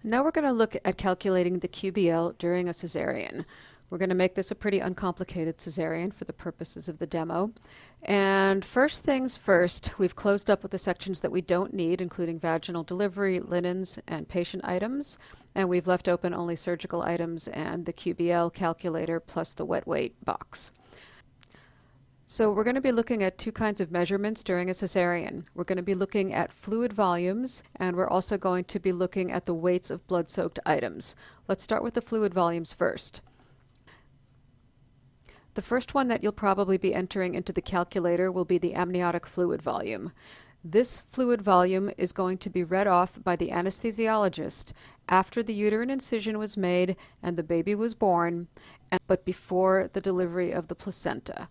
Now we're going to look at calculating the QBL during a cesarean. We're going to make this a pretty uncomplicated cesarean for the purposes of the demo. And first things first, we've closed up with the sections that we don't need, including vaginal delivery, linens, and patient items. And we've left open only surgical items and the QBL calculator plus the wet weight box. So we're going to be looking at two kinds of measurements during a cesarean. We're going to be looking at fluid volumes, and we're also going to be looking at the weights of blood-soaked items. Let's start with the fluid volumes first. The first one that you'll probably be entering into the calculator will be the amniotic fluid volume. This fluid volume is going to be read off by the anesthesiologist after the uterine incision was made and the baby was born, but before the delivery of the placenta.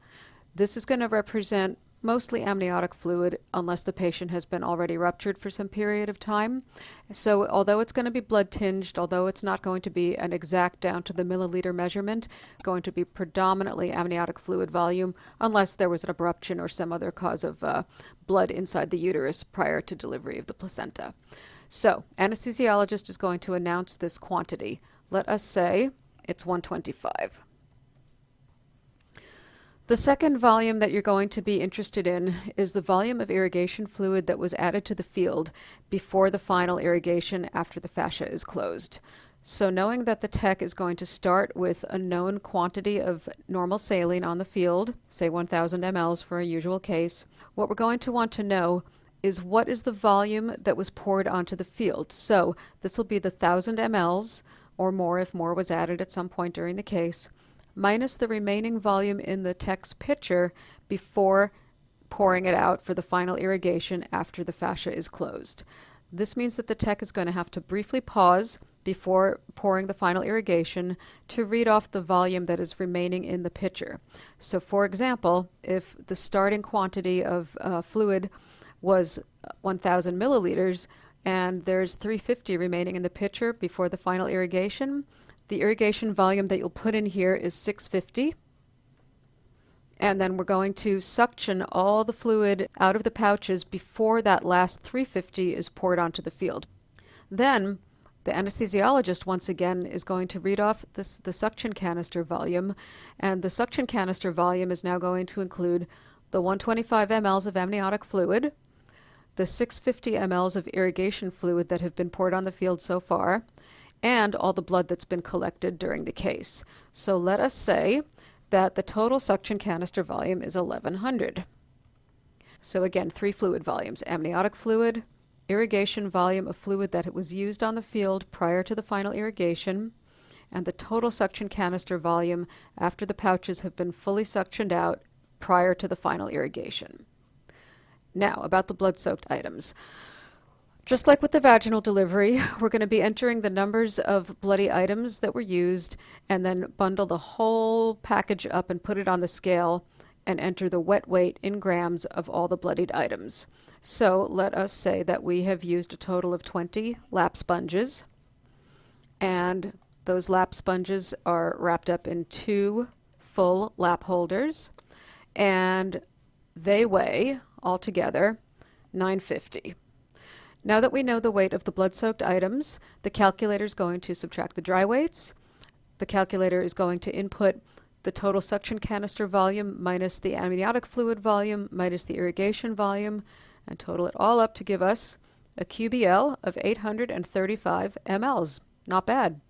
This is going to represent mostly amniotic fluid unless the patient has been already ruptured for some period of time. So although it's going to be blood tinged, although it's not going to be an exact down to the milliliter measurement, it's going to be predominantly amniotic fluid volume unless there was an abruption or some other cause of blood inside the uterus prior to delivery of the placenta. So anesthesiologist is going to announce this quantity. Let us say it's 125. The second volume that you're going to be interested in is the volume of irrigation fluid that was added to the field before the final irrigation after the fascia is closed. So knowing that the tech is going to start with a known quantity of normal saline on the field, say 1,000 mLs for a usual case, what we're going to want to know is what is the volume that was poured onto the field. So this will be the 1,000 mLs or more if more was added at some point during the case, minus the remaining volume in the tech's pitcher before pouring it out for the final irrigation after the fascia is closed. This means that the tech is going to have to briefly pause before pouring the final irrigation to read off the volume that is remaining in the pitcher. So for example, if the starting quantity of fluid was 1,000 milliliters and there's 350 remaining in the pitcher before the final irrigation, the irrigation volume that you'll put in here is 650. And then we're going to suction all the fluid out of the pouches before that last 350 is poured onto the field. Then the anesthesiologist once again is going to read off the suction canister volume, and the suction canister volume is now going to include the 125 mLs of amniotic fluid, the 650 mLs of irrigation fluid that have been poured on the field so far, and all the blood that's been collected during the case. So let us say that the total suction canister volume is 1,100. So again, three fluid volumes: amniotic fluid, irrigation volume of fluid that was used on the field prior to the final irrigation, and the total suction canister volume after the pouches have been fully suctioned out prior to the final irrigation. Now, about the blood-soaked items. Just like with the vaginal delivery, we're going to be entering the numbers of bloody items that were used and then bundle the whole package up and put it on the scale and enter the wet weight in grams of all the bloodied items. So let us say that we have used a total of 20 lap sponges, and those lap sponges are wrapped up in 2 full lap holders, and they weigh altogether 950. Now that we know the weight of the blood-soaked items, the calculator is going to subtract the dry weights. The calculator is going to input the total suction canister volume minus the amniotic fluid volume minus the irrigation volume and total it all up to give us a QBL of 835 mLs. Not bad.